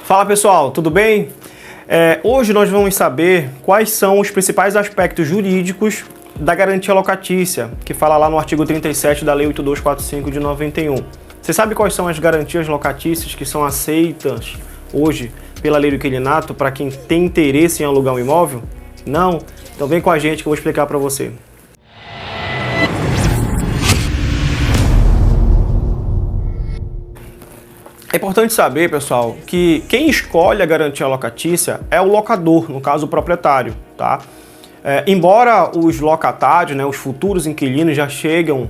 Fala pessoal, tudo bem? Hoje nós vamos saber quais são os principais aspectos jurídicos da garantia locatícia, que fala lá no artigo 37 da Lei 8245 de 91. Você sabe quais são as garantias locatícias que são aceitas hoje pela Lei do Inquilinato para quem tem interesse em alugar um imóvel? Não? Então vem com a gente que eu vou explicar para você. É importante saber, pessoal, que quem escolhe a garantia locatícia é o locador, no caso o proprietário, tá? Embora os locatários, né, os futuros inquilinos já chegam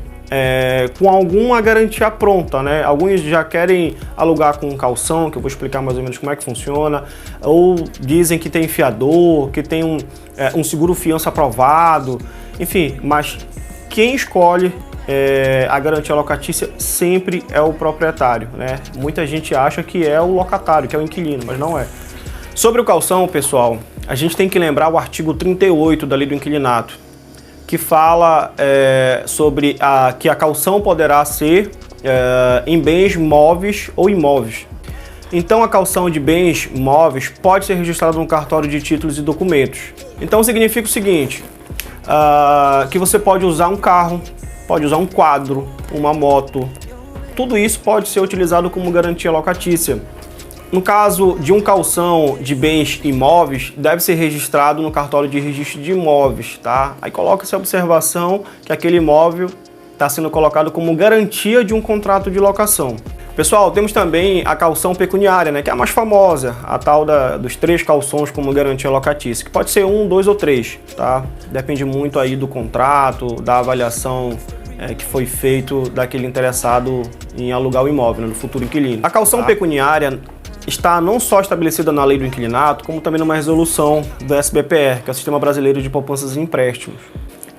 com alguma garantia pronta, né? Alguns já querem alugar com calção, que eu vou explicar mais ou menos como é que funciona, ou dizem que tem fiador, que tem um seguro-fiança aprovado, enfim, mas quem escolhe a garantia locatícia sempre é o proprietário, né? Muita gente acha que é o locatário, que é o inquilino, mas não é. Sobre o calção, pessoal, a gente tem que lembrar o artigo 38 da Lei do Inquilinato, que fala sobre que a calção poderá ser em bens móveis ou imóveis. Então, a calção de bens móveis pode ser registrada no cartório de títulos e documentos. Então, significa o seguinte, que você pode usar um carro, pode usar um quadro, uma moto, tudo isso pode ser utilizado como garantia locatícia. No caso de um calção de bens imóveis, deve ser registrado no cartório de registro de imóveis, tá? Aí coloca essa observação que aquele imóvel está sendo colocado como garantia de um contrato de locação. Pessoal, temos também a calção pecuniária, né, que é a mais famosa, a tal dos 3 calções como garantia locatícia, que pode ser 1, 2 ou 3, tá? Depende muito aí do contrato, da avaliação que foi feito daquele interessado em alugar o imóvel, né, do futuro inquilino. A calção pecuniária está não só estabelecida na Lei do Inquilinato, como também numa resolução do SBPE, que é o Sistema Brasileiro de Poupanças e Empréstimos.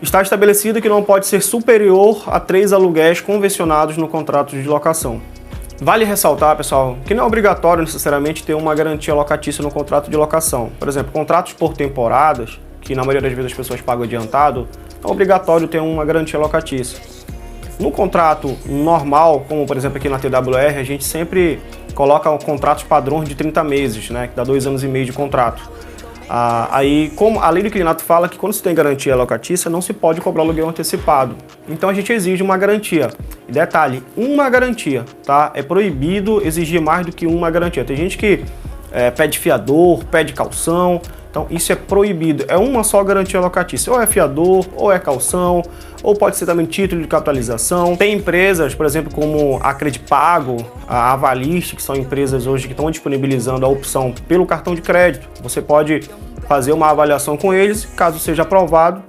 Está estabelecido que não pode ser superior a 3 aluguéis convencionados no contrato de locação. Vale ressaltar, pessoal, que não é obrigatório necessariamente ter uma garantia locatícia no contrato de locação. Por exemplo, contratos por temporadas, que na maioria das vezes as pessoas pagam adiantado, é obrigatório ter uma garantia locatícia. No contrato normal, como por exemplo aqui na TWR, a gente sempre coloca contratos padrões de 30 meses, né, que dá 2 anos e meio de contrato. Aí, como a Lei do Inquilinato fala que quando se tem garantia locatícia, não se pode cobrar aluguel antecipado. Então a gente exige uma garantia. E detalhe, uma garantia, tá? É proibido exigir mais do que uma garantia. Tem gente que pede fiador, pede calção, então isso é proibido. É uma só garantia locatícia, ou é fiador, ou é calção, ou pode ser também título de capitalização. Tem empresas, por exemplo, como a Credipago, a Avalist, que são empresas hoje que estão disponibilizando a opção pelo cartão de crédito. Você pode fazer uma avaliação com eles, caso seja aprovado,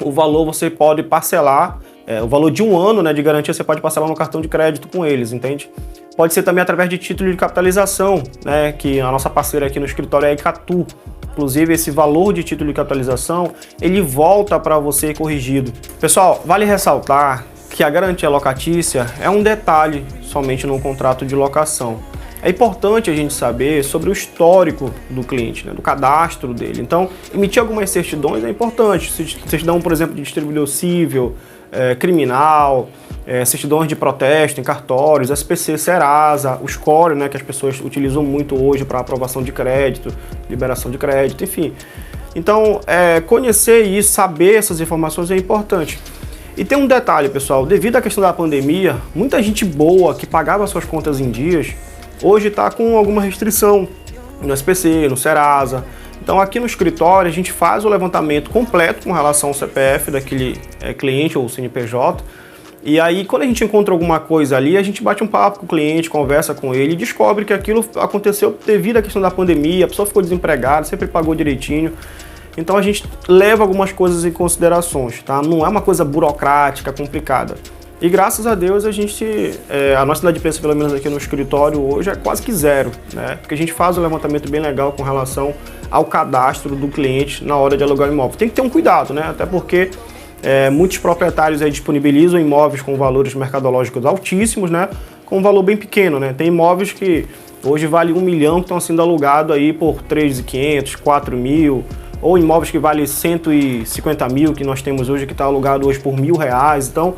o valor você pode parcelar, o valor de 1 ano, né, de garantia você pode parcelar no cartão de crédito com eles, entende? Pode ser também através de título de capitalização, né, que a nossa parceira aqui no escritório é a Icatu. Inclusive, esse valor de título de capitalização, ele volta para você corrigido. Pessoal, vale ressaltar que a garantia locatícia é um detalhe somente no contrato de locação. É importante a gente saber sobre o histórico do cliente, né, do cadastro dele. Então, emitir algumas certidões é importante. Certidão, por exemplo, de distribuidor civil, criminal, certidões de protesto em cartórios, SPC, Serasa, o score, né, que as pessoas utilizam muito hoje para aprovação de crédito, liberação de crédito, enfim. Então, conhecer isso, saber essas informações é importante. E tem um detalhe, pessoal, devido à questão da pandemia, muita gente boa que pagava suas contas em dias, hoje está com alguma restrição no SPC, no Serasa. Então aqui no escritório a gente faz o levantamento completo com relação ao CPF daquele cliente ou CNPJ. E aí quando a gente encontra alguma coisa ali, a gente bate um papo com o cliente, conversa com ele e descobre que aquilo aconteceu devido à questão da pandemia, a pessoa ficou desempregada, sempre pagou direitinho. Então a gente leva algumas coisas em considerações, tá? Não é uma coisa burocrática, complicada. E graças a Deus a nossa inadimplência, pelo menos aqui no escritório hoje, é quase que zero, né? Porque a gente faz um levantamento bem legal com relação ao cadastro do cliente na hora de alugar o imóvel. Tem que ter um cuidado, né? Até porque muitos proprietários aí disponibilizam imóveis com valores mercadológicos altíssimos, né? Com um valor bem pequeno, né? Tem imóveis que hoje valem 1 milhão que estão sendo alugados aí por 3.500, 4 mil, ou imóveis que valem 150 mil que nós temos hoje que está alugado hoje por R$1.000. Então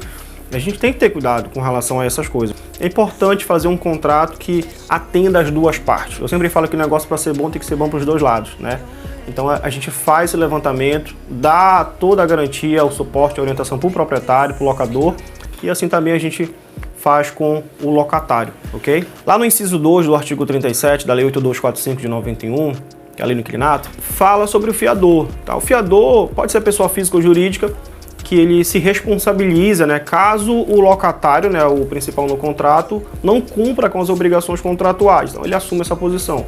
A gente tem que ter cuidado com relação a essas coisas. É importante fazer um contrato que atenda as duas partes. Eu sempre falo que o negócio, para ser bom, tem que ser bom para os dois lados, né? Então a gente faz esse levantamento, dá toda a garantia, o suporte, a orientação para o proprietário, para o locador, e assim também a gente faz com o locatário, ok? Lá no inciso 2 do artigo 37 da Lei 8245 de 91, que é a lei do inquilinato, fala sobre o fiador, tá? O fiador pode ser pessoa física ou jurídica, que ele se responsabiliza, né, caso o locatário, né, o principal no contrato, não cumpra com as obrigações contratuais. Então ele assume essa posição.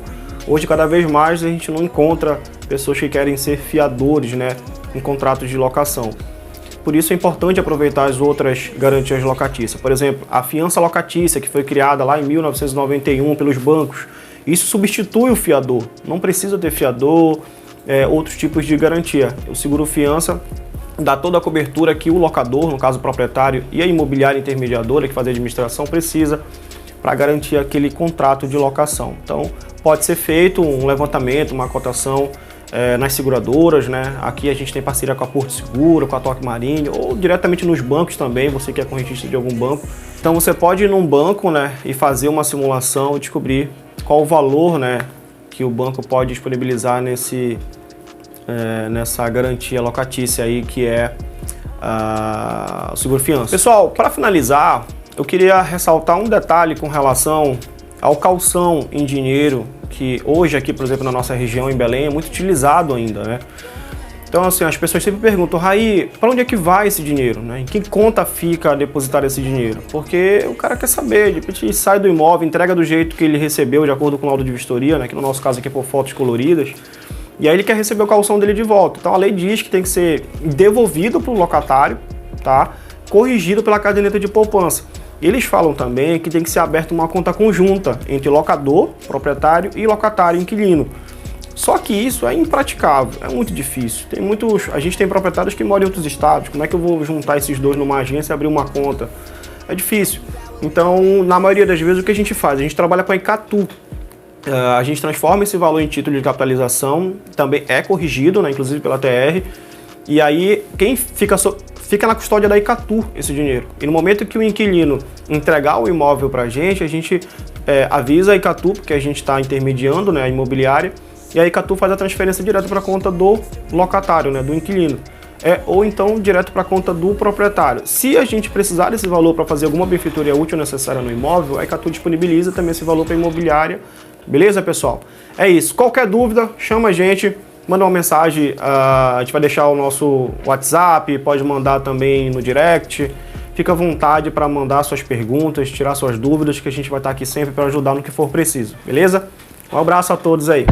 Hoje, cada vez mais, a gente não encontra pessoas que querem ser fiadores, né, em contratos de locação. Por isso é importante aproveitar as outras garantias locatícias. Por exemplo, a fiança locatícia, que foi criada lá em 1991 pelos bancos. Isso substitui o fiador. Não precisa ter fiador, outros tipos de garantia. O seguro fiança dá toda a cobertura que o locador, no caso o proprietário, e a imobiliária intermediadora, que faz a administração, precisa para garantir aquele contrato de locação. Então, pode ser feito um levantamento, uma cotação nas seguradoras, né? Aqui a gente tem parceria com a Porto Seguro, com a Toque Marinho, ou diretamente nos bancos também, você que é correntista de algum banco. Então, você pode ir num banco, né, e fazer uma simulação e descobrir qual o valor, né, que o banco pode disponibilizar nessa garantia locatícia aí, que é o seguro fiança. Pessoal, para finalizar, eu queria ressaltar um detalhe com relação ao calção em dinheiro, que hoje aqui, por exemplo, na nossa região, em Belém, é muito utilizado ainda, né? Então, assim, as pessoas sempre perguntam, Raí, para onde é que vai esse dinheiro, né? Em que conta fica depositar esse dinheiro? Porque o cara quer saber, de repente sai do imóvel, entrega do jeito que ele recebeu, de acordo com o laudo de vistoria, né? Que no nosso caso aqui é por fotos coloridas, e aí ele quer receber o calção dele de volta. Então a lei diz que tem que ser devolvido para o locatário, tá? Corrigido pela caderneta de poupança. Eles falam também que tem que ser aberta uma conta conjunta entre locador, proprietário e locatário, inquilino. Só que isso é impraticável, é muito difícil. A gente tem proprietários que moram em outros estados. Como é que eu vou juntar esses dois numa agência e abrir uma conta? É difícil. Então, na maioria das vezes, o que a gente faz? A gente trabalha com a Icatu. A gente transforma esse valor em título de capitalização, também é corrigido, né, inclusive pela TR, e aí quem fica na custódia da Icatu esse dinheiro. E no momento que o inquilino entregar o imóvel para a gente avisa a Icatu, porque a gente está intermediando, né, a imobiliária, e a Icatu faz a transferência direto para a conta do locatário, né, do inquilino. Ou então direto para a conta do proprietário. Se a gente precisar desse valor para fazer alguma benfeitoria útil necessária no imóvel, a Icatu disponibiliza também esse valor para a imobiliária. Beleza, pessoal? É isso. Qualquer dúvida, chama a gente, manda uma mensagem, a gente vai deixar o nosso WhatsApp, pode mandar também no direct. Fica à vontade para mandar suas perguntas, tirar suas dúvidas, que a gente vai estar aqui sempre para ajudar no que for preciso. Beleza? Um abraço a todos aí.